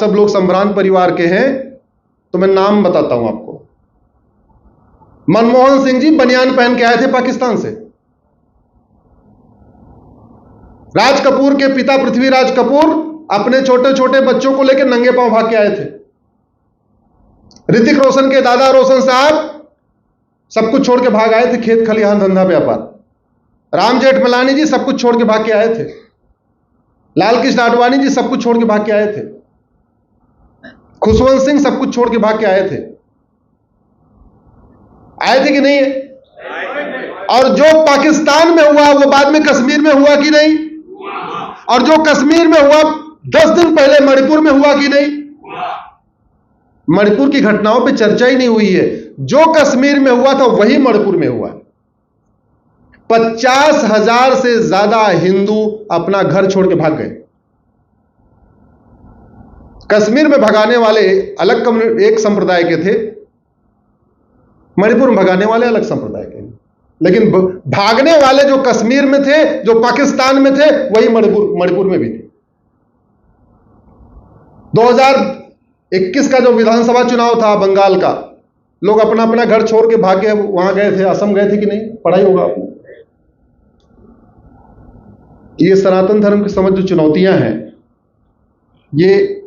सब लोग सम्भ्रांत परिवार के हैं, तो मैं नाम बताता हूं आपको। मनमोहन सिंह जी बनियान पहन के आए थे पाकिस्तान से। राज कपूर के पिता पृथ्वीराज कपूर अपने छोटे छोटे बच्चों को लेकर नंगे पांव भाग के आए थे। ऋतिक रोशन के दादा रोशन साहब सब कुछ छोड़ के भाग आए थे, खेत खलिहान धंधा व्यापार। राम जेठमलानी जी सब कुछ छोड़ के भाग के आए थे। लाल कृष्ण आडवाणी जी सब कुछ छोड़ के भाग के आए थे। खुशवंत सिंह सब कुछ छोड़ के भाग के आए थे। आए थे कि नहीं है? और जो पाकिस्तान में हुआ वो बाद में कश्मीर में हुआ कि नहीं? और जो कश्मीर में हुआ 10 दिन पहले मणिपुर में हुआ कि नहीं? मणिपुर की घटनाओं पे चर्चा ही नहीं हुई है। जो कश्मीर में हुआ था वही मणिपुर में हुआ। 50,000 से ज्यादा हिंदू अपना घर छोड़ के भाग गए। कश्मीर में भगाने वाले अलग एक संप्रदाय के थे, मणिपुर में भगाने वाले अलग संप्रदाय के। लेकिन भागने वाले जो कश्मीर में थे, जो पाकिस्तान में थे, वही मणिपुर में भी थे। 2021 का जो विधानसभा चुनाव था बंगाल का, लोग अपना अपना घर छोड़ के भाग के वहां गए थे। असम गए थे कि नहीं? पढ़ाई होगा आपने। ये सनातन धर्म की समझ जो चुनौतियां हैं, ये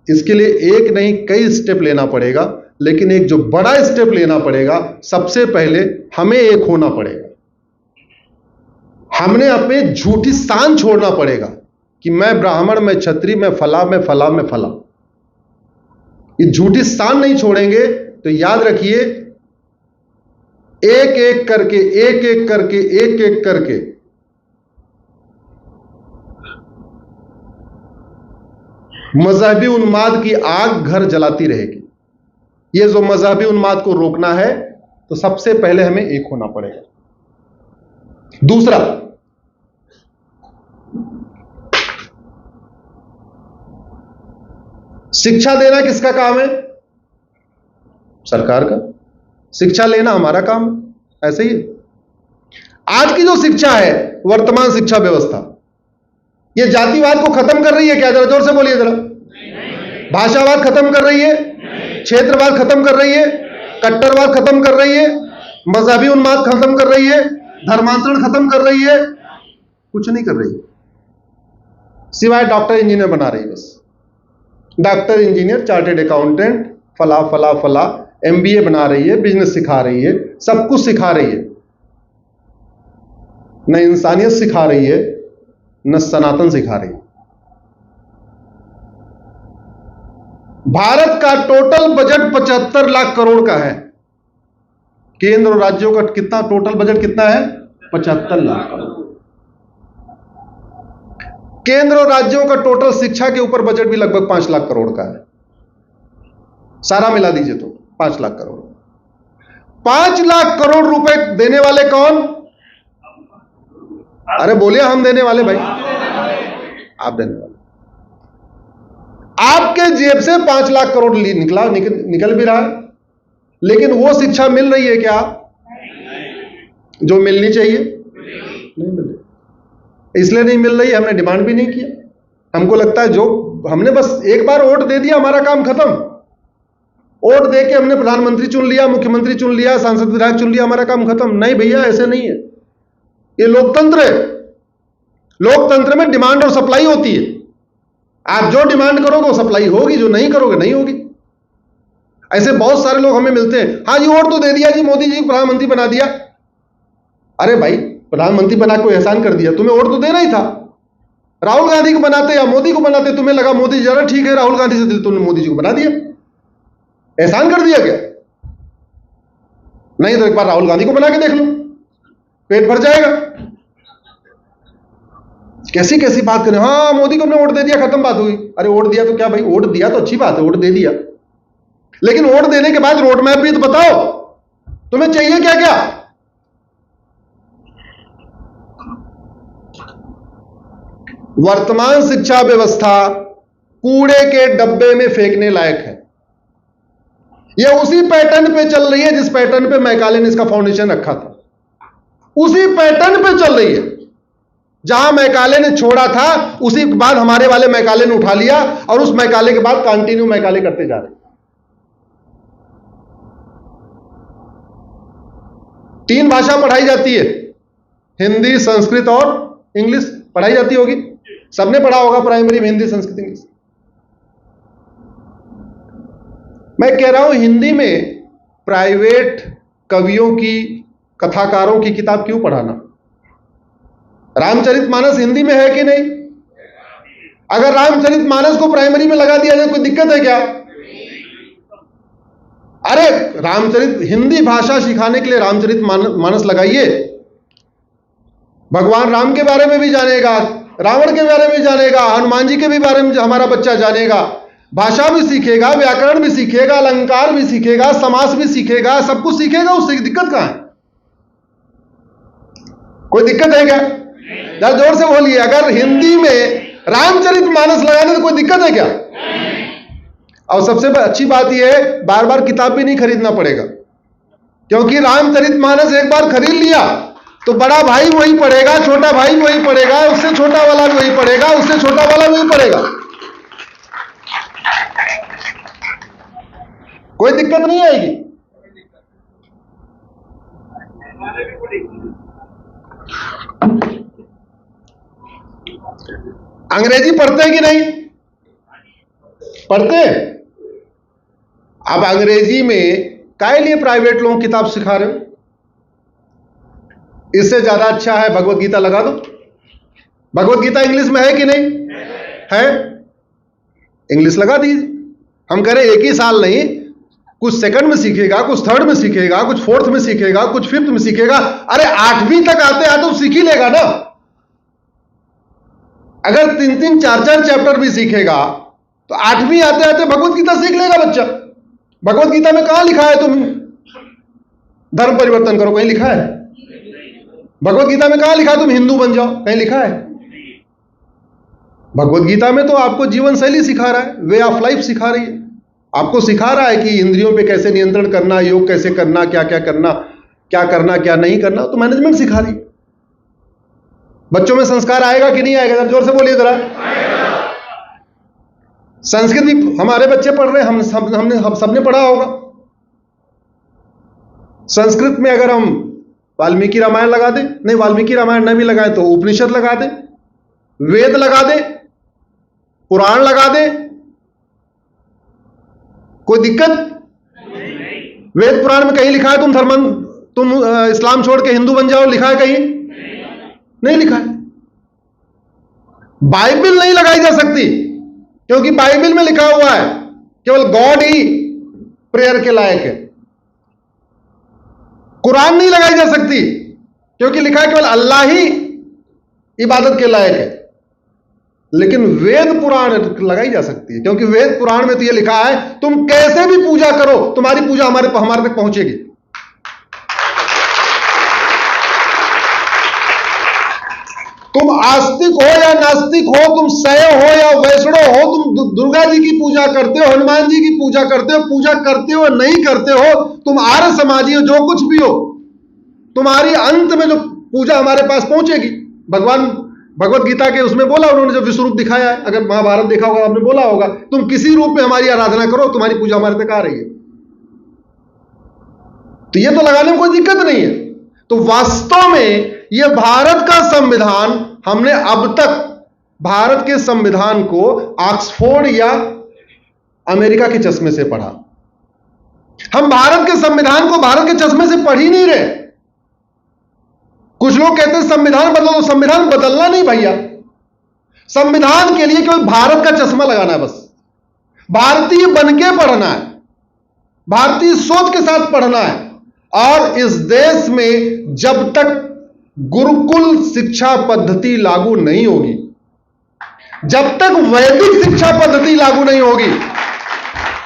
इसके लिए एक नहीं कई स्टेप लेना पड़ेगा। लेकिन एक जो बड़ा स्टेप लेना पड़ेगा, सबसे पहले हमें एक होना पड़ेगा। हमने अपने झूठी शान छोड़ना पड़ेगा कि मैं ब्राह्मण, मैं क्षत्रिय, मैं फला, मैं फला, मैं फला। ये झूठी शान नहीं छोड़ेंगे तो याद रखिए, एक एक करके एक एक करके एक एक करके मजहबी उन्माद की आग घर जलाती रहेगी। ये जो मजहबी उन्माद को रोकना है, तो सबसे पहले हमें एक होना पड़ेगा। दूसरा, शिक्षा देना किसका काम है? सरकार का। शिक्षा लेना हमारा काम है। ऐसे ही आज की जो शिक्षा है, वर्तमान शिक्षा व्यवस्था, ये जातिवाद को खत्म कर रही है क्या? जरा जोर से बोलिए जरा। भाषावाद खत्म कर रही है, क्षेत्रवाद खत्म कर रही है, कट्टरवाद खत्म कर रही है, मजहबी उन्माद खत्म कर रही है, धर्मांतरण खत्म कर रही है? कुछ नहीं कर रही, सिवाय डॉक्टर इंजीनियर बना रही है बस। डॉक्टर इंजीनियर, चार्टेड अकाउंटेंट, फला फला फला, एमबीए बना रही है, बिजनेस सिखा रही है, सब कुछ सिखा रही है। न इंसानियत सिखा रही है, न सनातन सिखा रही है। भारत का टोटल बजट 75 लाख करोड़ का है। केंद्र और राज्यों का कितना टोटल बजट कितना है? 75 लाख करोड़। केंद्र और राज्यों का टोटल शिक्षा के ऊपर बजट भी लगभग 5 लाख करोड़ का है। सारा मिला दीजिए तो 5 लाख करोड़। 5 लाख करोड़ रुपए देने वाले कौन? अरे बोलिए, हम देने वाले भाई, आप देने वाले। आपके जेब से 5 लाख करोड़ निकल भी रहा है, लेकिन वो शिक्षा मिल रही है क्या जो मिलनी चाहिए? नहीं मिल रही। इसलिए नहीं मिल रही, हमने डिमांड भी नहीं किया। हमको लगता है जो हमने बस एक बार वोट दे दिया, हमारा काम खत्म। वोट दे के हमने प्रधानमंत्री चुन लिया, मुख्यमंत्री चुन लिया, सांसद विधायक चुन लिया, हमारा काम खत्म। नहीं भैया, ऐसे नहीं है। ये लोकतंत्र है। लोकतंत्र में डिमांड और सप्लाई होती है। आप जो डिमांड करोगे वो सप्लाई होगी, जो नहीं करोगे नहीं होगी। ऐसे बहुत सारे लोग हमें मिलते हैं, हाँ जी वोट तो दे दिया जी, मोदी जी को प्रधानमंत्री बना दिया। अरे भाई, प्रधानमंत्री बना के एहसान कर दिया, तुम्हें वोट तो देना ही था। राहुल गांधी को बनाते या मोदी को बनाते, तुम्हें लगा मोदी जरा ठीक है, राहुल गांधी से दिल, तुमने मोदी जी को बना दिया। एहसान कर दिया क्या? नहीं तो एक बार राहुल गांधी को बना के देख लो, पेट भर जाएगा। कैसी कैसी बात करें, हाँ मोदी को हमने वोट दे दिया, खत्म बात हुई। अरे वोट दिया तो क्या भाई, वोट दिया तो अच्छी बात है, वोट दे दिया, लेकिन वोट देने के बाद रोड मैप भी तो बताओ, तुम्हें चाहिए क्या क्या। वर्तमान शिक्षा व्यवस्था कूड़े के डब्बे में फेंकने लायक है। यह उसी पैटर्न पे चल रही है जिस पैटर्न पे मैकाले ने इसका फाउंडेशन रखा था, उसी पैटर्न पे चल रही है। जहां मैकाले ने छोड़ा था उसी के बाद हमारे वाले मैकाले ने उठा लिया और उस मैकाले के बाद कंटिन्यू मैकाले करते जा रहे। 3 भाषा पढ़ाई जाती है, हिंदी, संस्कृत और इंग्लिश पढ़ाई जाती होगी, सबने पढ़ा होगा प्राइमरी में हिंदी, संस्कृत, इंग्लिश। मैं कह रहा हूं हिंदी में प्राइवेट कवियों की, कथाकारों की किताब क्यों पढ़ाना? रामचरितमानस हिंदी में है कि नहीं? अगर रामचरितमानस को प्राइमरी में लगा दिया जाए कोई दिक्कत है क्या? अरे रामचरित, हिंदी भाषा सिखाने के लिए रामचरितमानस लगाइए, भगवान राम के बारे में भी जानेगा, रावण के बारे में जानेगा, हनुमान जी के भी बारे में हमारा बच्चा जानेगा, भाषा भी सीखेगा, व्याकरण भी सीखेगा, अलंकार भी सीखेगा, समास भी सीखेगा, सब कुछ सीखेगा। उससे दिक्कत कहां है? कोई दिक्कत है क्या? जरा जोर से बोलिए। अगर हिंदी में रामचरितमानस लगाने तो कोई दिक्कत है क्या? और सबसे अच्छी बात यह है, बार बार किताब भी नहीं खरीदना पड़ेगा, क्योंकि रामचरितमानस एक बार खरीद लिया तो बड़ा भाई वही पढ़ेगा, छोटा भाई वही पढ़ेगा, उससे छोटा वाला भी वही पढ़ेगा, उससे छोटा वाला भी वही पढ़ेगा, कोई दिक्कत नहीं आएगी। अंग्रेजी पढ़ते हैं कि नहीं? पढ़ते हैं। अब अंग्रेजी में काहे लिए प्राइवेट लोग किताब सिखा रहे हो? इससे ज्यादा अच्छा है भगवत गीता लगा दो। भगवत गीता इंग्लिश में है कि नहीं? है, इंग्लिश लगा दीजिए। हम कह रहे एक ही साल नहीं, कुछ सेकंड में सीखेगा, कुछ थर्ड में सीखेगा, कुछ फोर्थ में सीखेगा, कुछ फिफ्थ में सीखेगा। अरे 8वीं तक आते आते तो सीख ही लेगा ना। अगर 3-3, 4-4 चैप्टर भी सीखेगा तो 8वीं आते आते भगवत गीता सीख लेगा बच्चा। भगवत गीता में कहां लिखा है तुम धर्म परिवर्तन करो? कहीं लिखा है? भगवत गीता में कहां लिखा है तुम हिंदू बन जाओ? कहीं लिखा है? भगवत गीता में तो आपको जीवन शैली सिखा रहा है, वे ऑफ लाइफ सिखा रही है, आपको सिखा रहा है कि इंद्रियों पे कैसे नियंत्रण करना, योग कैसे करना, क्या क्या करना, क्या नहीं करना, तो मैनेजमेंट सिखा रही है। बच्चों में संस्कार आएगा कि नहीं आएगा? जोर से बोलिए जरा। संस्कृत भी हमारे बच्चे पढ़ रहे हैं, हम सबने पढ़ा होगा। संस्कृत में अगर हम वाल्मीकि रामायण लगा दें, नहीं वाल्मीकि रामायण न भी लगाएं तो उपनिषद लगा दें, वेद लगा दें, पुराण लगा दें, कोई दिक्कत? वेद पुराण में कहीं लिखा है तुम इस्लाम छोड़ के हिंदू बन जाओ? लिखा है कहीं? नहीं लिखा है। बाइबल नहीं लगाई जा सकती, क्योंकि बाइबल में लिखा हुआ है केवल गॉड ही प्रेयर के लायक है। कुरान नहीं लगाई जा सकती, क्योंकि लिखा है केवल अल्लाह ही इबादत के लायक है। लेकिन वेद पुराण लगाई जा सकती है, क्योंकि वेद पुराण में तो यह लिखा है तुम कैसे भी पूजा करो, तुम्हारी पूजा हमारे तक पहुंचेगी। तुम आस्तिक हो या नास्तिक हो, तुम शैव हो या वैष्णव हो, तुम दुर्गा जी की पूजा करते हो, हनुमान जी की पूजा करते हो नहीं करते हो, तुम आर्य समाजी हो, जो कुछ भी हो, तुम्हारी अंत में जो पूजा हमारे पास पहुंचेगी। भगवान भगवत गीता के उसमें बोला उन्होंने, जब विश्व रूप दिखाया है, अगर महाभारत देखा होगा आपने, बोला होगा तुम किसी रूप में हमारी आराधना करो, तुम्हारी पूजा हमारे तक आ रही है। तो ये तो लगाने में कोई दिक्कत नहीं है। तो वास्तव में यह भारत का संविधान, हमने अब तक भारत के संविधान को ऑक्सफोर्ड या अमेरिका के चश्मे से पढ़ा। हम भारत के संविधान को भारत के चश्मे से पढ़ ही नहीं रहे। कुछ लोग कहते हैं संविधान बदलो, तो संविधान बदलना नहीं भैया। संविधान के लिए केवल भारत का चश्मा लगाना है, बस भारतीय बनके पढ़ना है, भारतीय सोच के साथ पढ़ना है। और इस देश में जब तक गुरुकुल शिक्षा पद्धति लागू नहीं होगी, जब तक वैदिक शिक्षा पद्धति लागू नहीं होगी,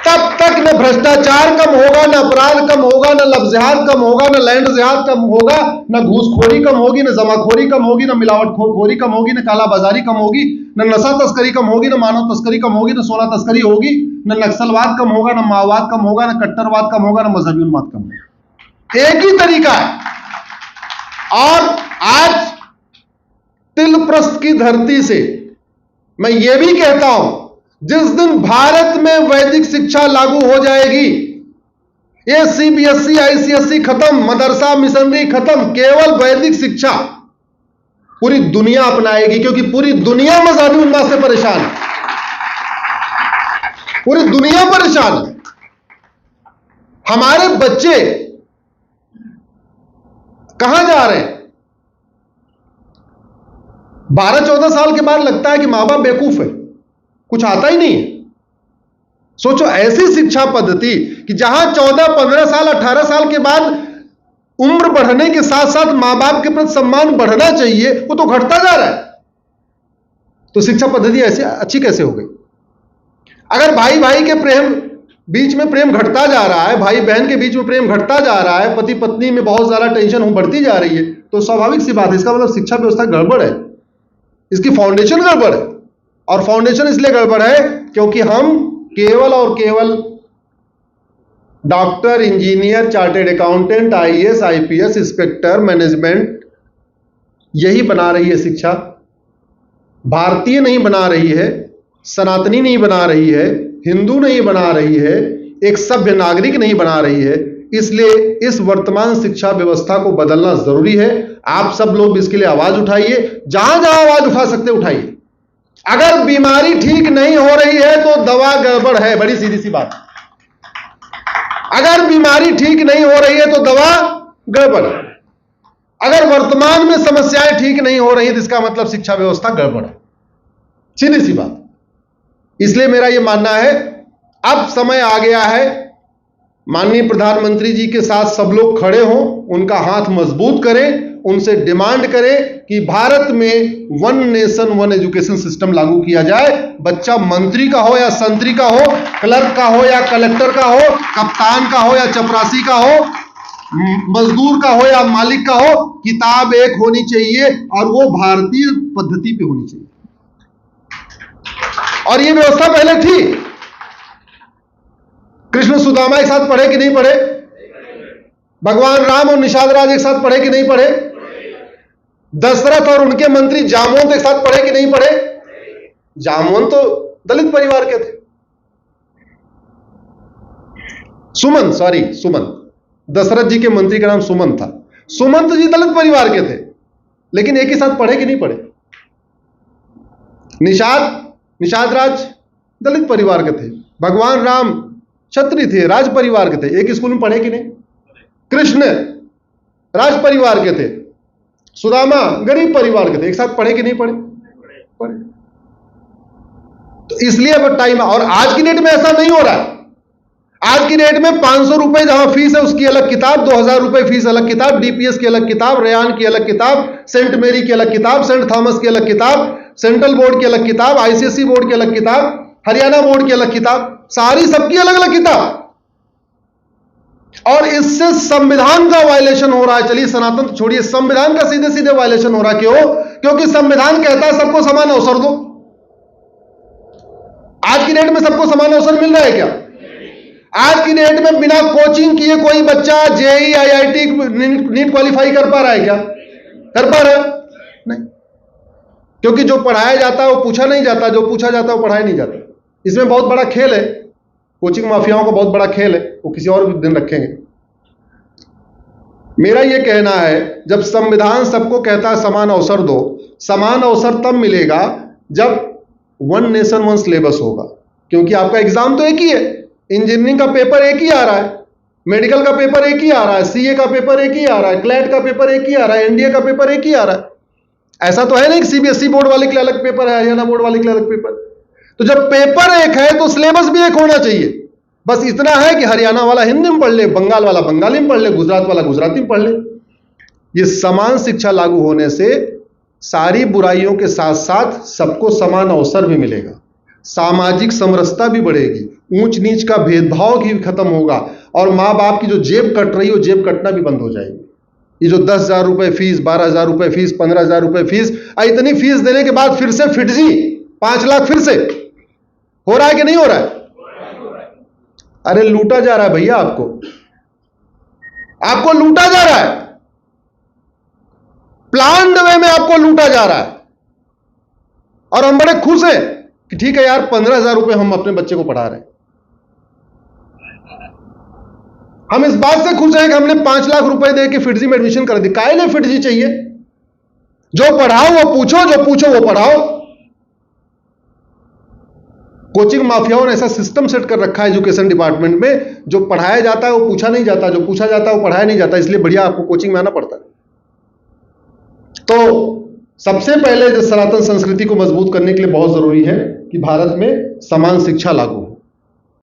तब तक न भ्रष्टाचार कम होगा, न अपराध कम होगा, न लव जिहाद कम होगा, न लैंड जिहाद कम होगा, न घूसखोरी कम होगी, न जमाखोरी कम होगी, न मिलावटखोरी कम होगी, न कालाबाजारी कम होगी, न नशा तस्करी कम होगी, न मानव तस्करी कम होगी, न सोना तस्करी होगी, न नक्सलवाद कम होगा, न माओवाद कम होगा, न कट्टरवाद कम होगा, न मजहबी उन्माद कम होगा। एक ही तरीका है। और आज तिलप्रस्थ की धरती से मैं यह भी कहता हूं, जिस दिन भारत में वैदिक शिक्षा लागू हो जाएगी, ये सीबीएसई आईसीएसई खत्म, मदरसा मिशनरी खत्म, केवल वैदिक शिक्षा पूरी दुनिया अपनाएगी, क्योंकि पूरी दुनिया मजहबी उन्माद से परेशान है, पूरी दुनिया परेशान है। हमारे बच्चे कहां जा रहे हैं? 12-14 साल के बाद लगता है कि मां बाप बेवकूफ है, कुछ आता ही नहीं है। सोचो, ऐसी शिक्षा पद्धति कि जहां 14, 15 साल, 18 साल के बाद उम्र बढ़ने के साथ साथ मां बाप के प्रति सम्मान बढ़ना चाहिए, वो तो घटता जा रहा है। तो शिक्षा पद्धति ऐसी अच्छी कैसे हो गई? अगर भाई भाई के प्रेम बीच में प्रेम घटता जा रहा है, भाई बहन के बीच में प्रेम घटता जा रहा है, पति पत्नी में बहुत ज्यादा टेंशन बढ़ती जा रही है, तो स्वाभाविक सी बात है, इसका मतलब शिक्षा व्यवस्था गड़बड़ है, इसकी फाउंडेशन गड़बड़ है। और फाउंडेशन इसलिए गड़बड़ है क्योंकि हम केवल और केवल doctor, engineer, chartered accountant, IAS, IPS, inspector, management, यही बना रही है शिक्षा। भारतीय नहीं बना रही है, सनातनी नहीं बना रही है, हिंदू नहीं बना रही है, एक सभ्य नागरिक नहीं बना रही है। इसलिए इस वर्तमान शिक्षा व्यवस्था को बदलना जरूरी है। आप सब लोग इसके लिए आवाज उठाइए, जहां जहां आवाज उठा सकते उठाइए। अगर बीमारी ठीक नहीं हो रही है तो दवा गड़बड़ है, बड़ी सीधी सी बात। अगर बीमारी ठीक नहीं हो रही है तो दवा गड़बड़ है। अगर वर्तमान में समस्याएं ठीक नहीं हो रही है तो इसका मतलब शिक्षा व्यवस्था गड़बड़ है, सीधी सी बात। इसलिए मेरा यह मानना है, अब समय आ गया है, माननीय प्रधानमंत्री जी के साथ सब लोग खड़े हों, उनका हाथ मजबूत करें, उनसे डिमांड करें कि भारत में 1 नेशन 1 एजुकेशन सिस्टम लागू किया जाए। बच्चा मंत्री का हो या संतरी का हो, क्लर्क का हो या कलेक्टर का हो, कप्तान का हो या चपरासी का हो, मजदूर का हो या मालिक का हो, किताब एक होनी चाहिए और वो भारतीय पद्धति पे होनी चाहिए। और ये व्यवस्था पहले थी। कृष्ण सुदामा एक साथ पढ़े कि नहीं पढ़े? भगवान राम और निषाद राज एक साथ पढ़े कि नहीं पढ़े? दशरथ और उनके मंत्री जामवंत एक साथ पढ़े कि नहीं पढ़े? जामवंत तो दलित परिवार के थे। सुमंत, दशरथ जी के मंत्री का नाम सुमंत था। सुमंत जी दलित परिवार के थे, लेकिन एक ही साथ पढ़े कि नहीं पढ़े? निषाद राज दलित परिवार के थे। भगवान राम क्षत्रिय थे, राज परिवार के थे, एक स्कूल में पढ़े कि नहीं? कृष्ण राज परिवार के थे, सुदामा गरीब परिवार के थे, एक साथ पढ़े कि नहीं पढ़े? पढ़े। तो इसलिए अब टाइम, और आज की डेट में ऐसा नहीं हो रहा है। आज की डेट में 500 रुपए जहां फीस है उसकी अलग किताब, 2000 रुपए फीस अलग किताब, डीपीएस की अलग किताब, रेयान की अलग किताब, सेंट मेरी की अलग किताब, सेंट थॉमस की अलग किताब, सेंट्रल बोर्ड की अलग किताब, आईसीएसई बोर्ड की अलग किताब, हरियाणा बोर्ड की अलग किताब, सारी सबकी अलग अलग किताब। और इससे संविधान का वायलेशन हो रहा है। चलिए सनातन तो छोड़िए, संविधान का सीधे सीधे वायलेशन हो रहा है। क्यों? क्योंकि संविधान कहता है सबको समान अवसर दो। आज की डेट में सबको समान अवसर मिल रहा है क्या? आज की डेट में बिना कोचिंग किए कोई बच्चा जेई, आईआईटी, नीट क्वालिफाई कर पा रहा है क्या? कर पा रहा है? नहीं, क्योंकि जो पढ़ाया जाता है वो पूछा नहीं जाता, जो पूछा जाता है वो पढ़ाया नहीं जाता। इसमें बहुत बड़ा खेल है, कोचिंग माफियाओं का बहुत बड़ा खेल है, वो किसी और भी दिन रखेंगे। मेरा यह कहना है, जब संविधान सबको कहता है समान अवसर दो, समान अवसर तब मिलेगा जब 1 नेशन 1 सिलेबस होगा। क्योंकि आपका एग्जाम तो एक ही है, इंजीनियरिंग का पेपर एक ही आ रहा है, मेडिकल का पेपर एक ही आ रहा है, सीए का पेपर एक ही आ रहा है, क्लैट का पेपर एक ही आ रहा है, एनडीए का पेपर एक ही आ रहा है। ऐसा तो है नहीं कि सीबीएसई बोर्ड वाले के लिए अलग पेपर है, हरियाणा बोर्ड वाले के लिए अलग पेपर। तो जब पेपर एक है तो सिलेबस भी एक होना चाहिए। बस इतना है कि हरियाणा वाला हिंदी में पढ़ ले, बंगाल वाला बंगाली में पढ़ ले, गुजरात वाला गुजराती में पढ़ ले। ये समान शिक्षा लागू होने से सारी बुराइयों के साथ साथ सबको समान अवसर भी मिलेगा, सामाजिक समरसता भी बढ़ेगी, ऊंच नीच का भेदभाव भी खत्म होगा, और मां बाप की जो जेब कट रही है वो जेब कटना भी बंद हो जाएगी। ये जो 10,000 रुपए फीस, 12,000 रुपए फीस, 15,000 रुपए फीस, इतनी फीस देने के बाद फिर से फिट जी 5 लाख फिर से हो रहा है कि नहीं हो रहा है? अरे लूटा जा रहा है भैया, आपको लूटा जा रहा है, प्लान्ड वे में आपको लूटा जा रहा है। और हम बड़े खुश हैं कि ठीक है यार, 15,000 रुपए हम अपने बच्चे को पढ़ा रहे हैं। हम इस बात से खुश हैं कि हमने 5 लाख रुपए दे के फिटजी में एडमिशन कर दी। काहे लिए फिटजी चाहिए? जो पढ़ाओ वो पूछो, जो पूछो वो पढ़ाओ। कोचिंग माफियाओं ने ऐसा सिस्टम सेट कर रखा है एजुकेशन डिपार्टमेंट में, जो पढ़ाया जाता है वो पूछा नहीं जाता, जो पूछा जाता है वो पढ़ाया नहीं जाता। इसलिए बढ़िया आपको कोचिंग में आना पड़ता है। तो सबसे पहले जो सनातन संस्कृति को मजबूत करने के लिए बहुत जरूरी है कि भारत में समान शिक्षा लागू हो।